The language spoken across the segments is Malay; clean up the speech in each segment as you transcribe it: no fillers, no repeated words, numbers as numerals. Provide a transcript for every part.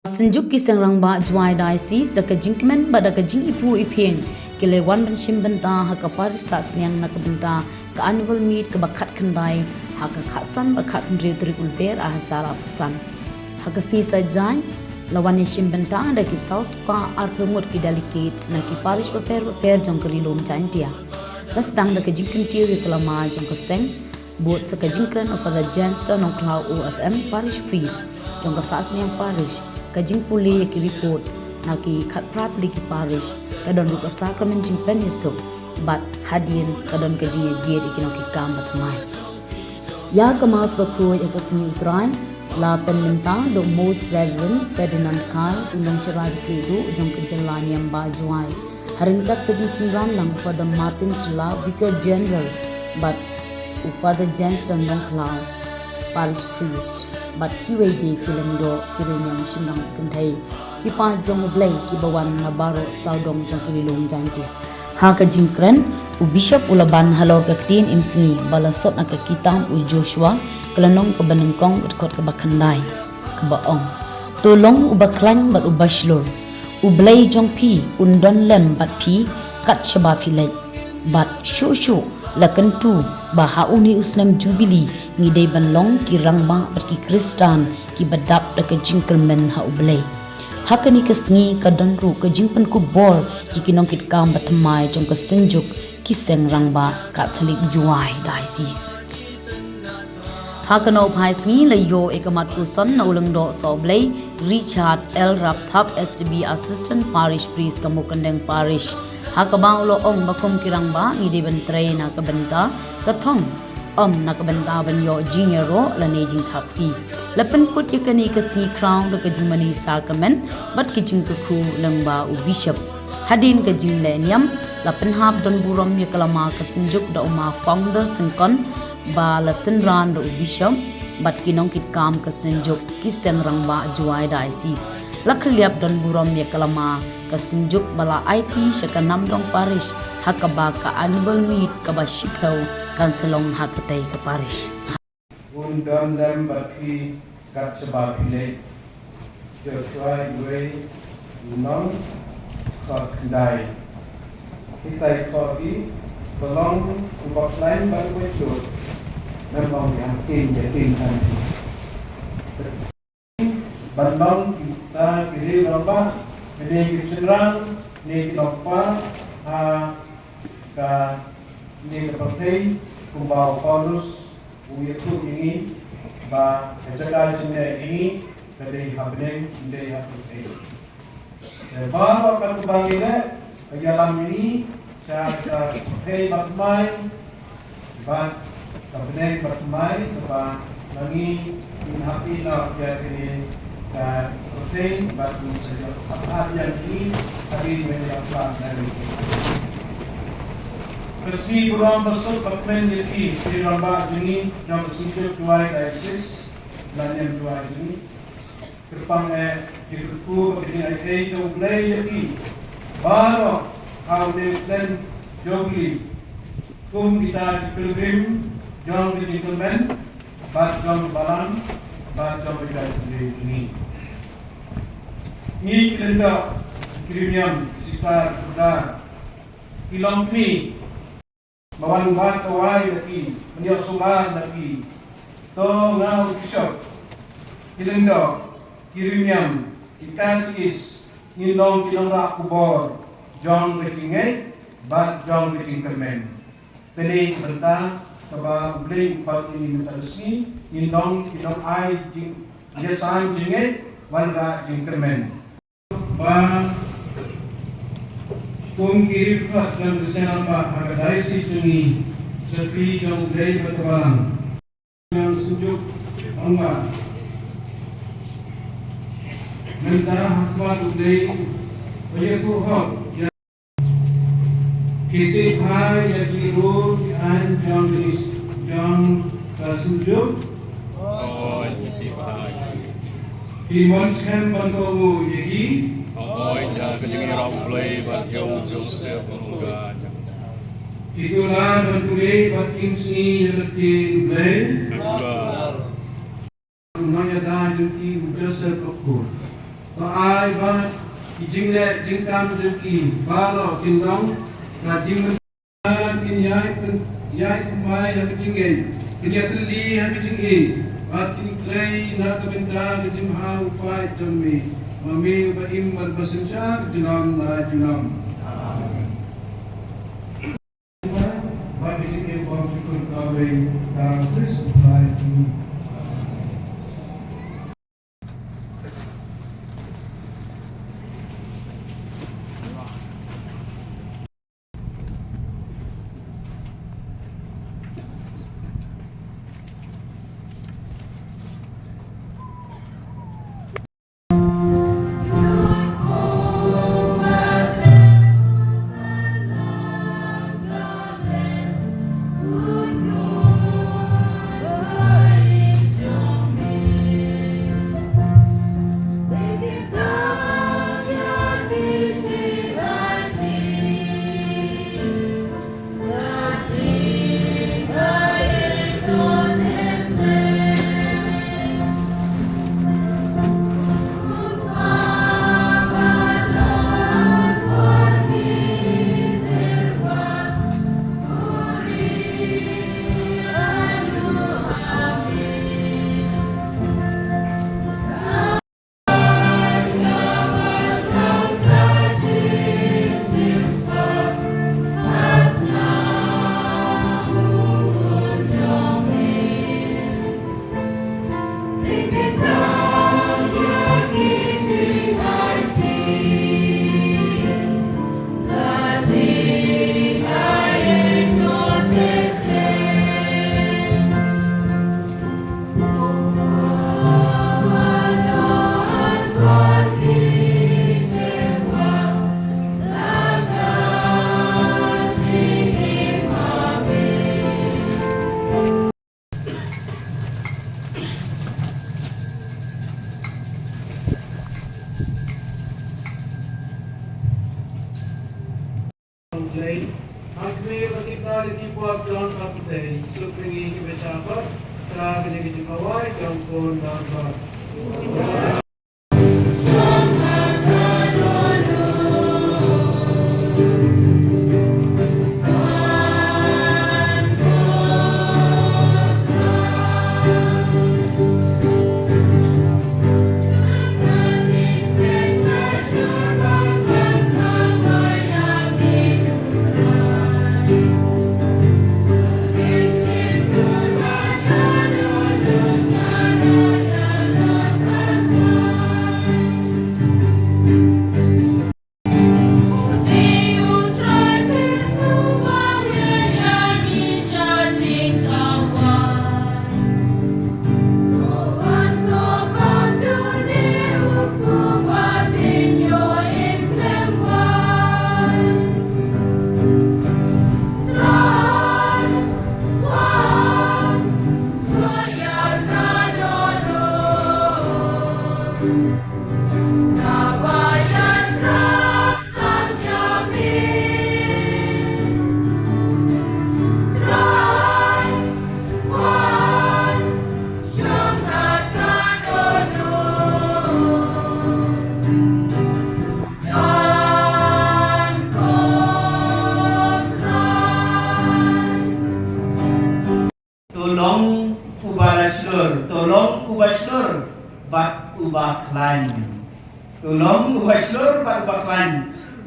Senjuk kisang rangba juai diocese da kajingkemen bada kajing ipu ipeng kile wan bensim benta haka parisa senyang nak benta ke annual meet ke bakat kendai haka khatsan bakat kendri turi ulber acara pusan haka si sajai lawan yesim benta da ki saus pa ar pemut ki delegates na ki parish paper jong kerilom jaintia kasdang da kajing kentiu ki kelama jong keseng buat sekajingkren of the Janster nong klau OFM parish priest jong kesas yang parish kajing puli ki report na ki khat prat li ki parish kadon ka sakramen jing pen yesuk bat hadien kadon kajing ye di ki kam bat mai ya kamas bakru ya kasni utrai la penminta do most reverend Ferdinand Carl undang syarai kedu jong kejelan yang ba juai haringkat kajing singram lang Father Martin Chila Vicar General but Father Janster nong klau parish priest bat kiwe di kilendo kirenyam sindang kentai kipa jong blai ki bawan nabaro saudom jong kililong janji ha ka jingkren u bishop ulaban halo kaktin imsni balasot na kitam u Joshua kelanong ke benengkong kot ke bakandai ke baong tolong u baklan bat u bashlor u blai jong pi undon lem bat pi kat shaba pilai bat shu lakan tu baha uni usnang jubili ngidai banlong ki rangba berki kristan ki badap da ke jingkelmen ha ublay hakani ke sngi ka donru ke jingpen ku bor ki kinong kit kam batmai jong ke senjuk ki seng rangba Catholic juai diocese hakano phai sngi la yo ekamat ku son na ulang do so blay Richard L Rapthap SDB assistant parish priest kamu kendeng parish hakabang lo ong bakum kirangba ngide bentre na kabenta kathong na kabenta banyo jingero la ne jing thapti lapen kut yakani ka si crown do ka jingmani sacrament bat ki jing ku lengba u bishop hadin ka jing leniam lapen hap don burom yakalama ka sinjuk da uma founder singkon ba la senran do bishop bat kinong kit kam ka sinjuk ki sengrangba juai diocese lakhliap don burom yakalama kasunjuk bala IT syakanam dong parish hakaba ka annual meet ka bashikau kanselong hakatai ka parish undam dam baki kat sebab pilih Joshua Iwe nong khat kendai kita kodi belong ubak lain baru besok memang yakin nanti bandang kita kiri lomba ini kecenderang, ini kenapa ka ini kepercayaan kumbau Paulus uyatu ini ba kecerdasan sini ini dari habne dari hati. Baru akan kembali ke dalam ini saya kepercayaan bertemai, ba habne bertemai, ba lagi in happy nak jadi protein bagi setiap saat yang ini tadi mendapat dari besi beruang besar berklen jadi di lomba ini yang bersifat dua diocese dan yang dua ini terpangnya dikerku begini itu mulai jadi baru audesen jogli kita di pilgrim jong di gentleman bat jong balang baca berita ini. Ni kerana kirimian sekitar pada kilang ni bawan buat kawai lagi, menjadi sumber lagi. To now bishop kirana kirimian ikan is ni long kilang rak kubor John Betinge, bat John Betingkerman. Tadi berita bahwa beli empat ini mentalisi indong ai jing jesan jinge wanda jingkermen ba kum kiri phat jam desena ba hagadai si jungi sekli jong beli berkebalang yang sujuk angga mentara hakmat beli bayaku hok kita hai yakiru an John kasunjuk kita hai Imonskhan bantomu yaki jangan kejengin orang play bajau Joseph Muga itulah bantule batin si yaki play Nanya dah juki Joseph Muga ai ba jing le jing kam jing ki ba lo tin dong na jing tin yai mai ha jing e kin ya li ha jing e ba tin klei na ka benta jing ha upai jami mami ba im mal basinja junam na junam ba jing e ba syukur kawe da Chris upai Agni berkita di buat John Kapite, supingi kebecapat, tak kejadian kawai, campur dapat. Tolong ubah seluruh bat ubah lain. Tolong ubah seluruh bat ubah lain.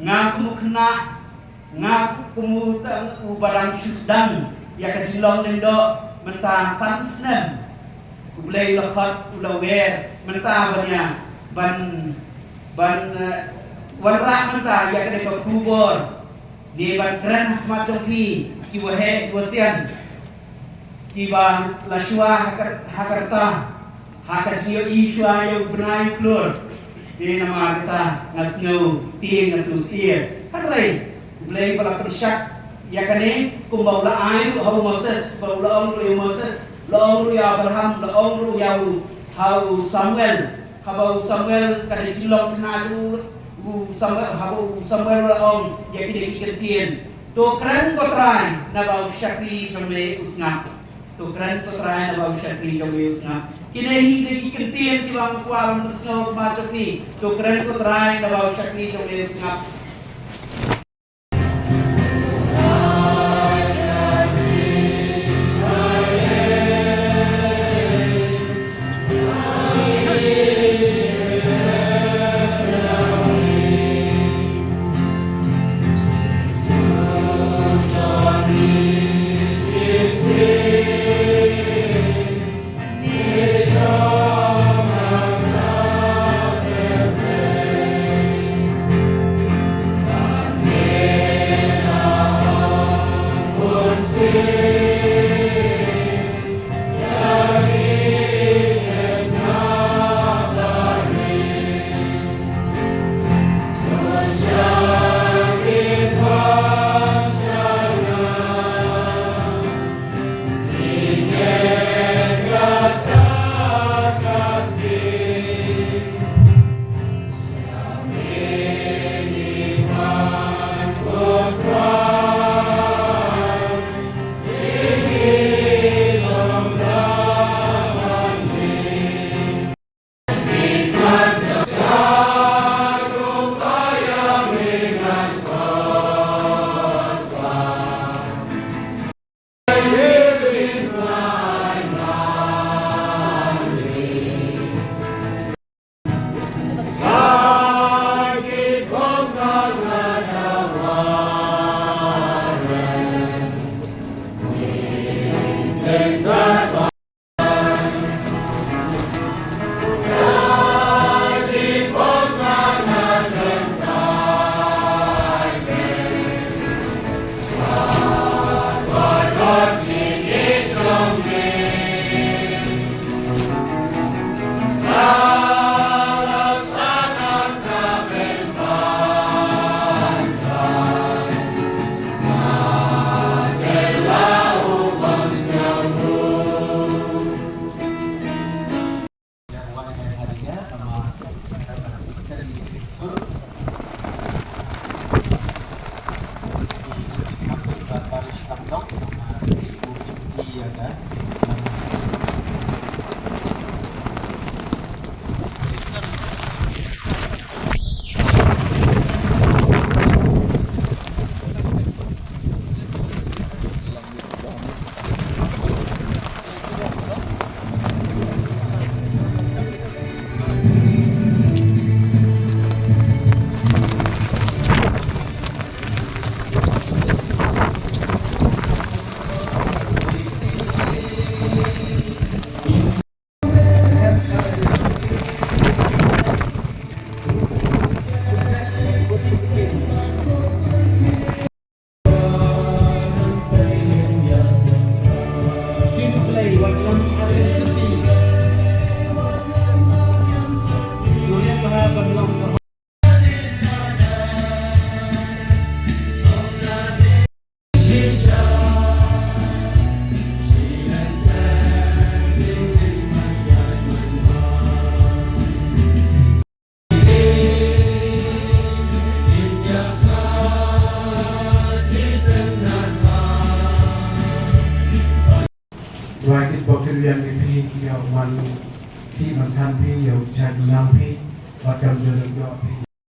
Ngaku kena ngaku ubalang susdan ya kecilong nendo mentah sansnem ublay lakat ulawer mentah banyak ban warra mentah ya kene kubur di ban keren macam ki wahe wasian kiba laswa hakarta hakasiyo iswa yo benai klur di nama kita ngasno ting ngasno sir harai blay pala persyak ya kane kumbaula ayu hau Moses baula ong Moses lo ya Abraham lo ya hau Samuel habau Samuel kane julok na ju Samuel habau Samuel ong ya kide kirtien to keren kotrai na bau syakri jome usnga to keren kotrai na bau syakri jome usnga Kinehi degi kentien kilang kualang tersnol macopi to keren ko try na bawa syakni jong ngap. Wajib bokir yang dipi yang man ki man tham pi yang chan nang pi wakam jodoh jo pi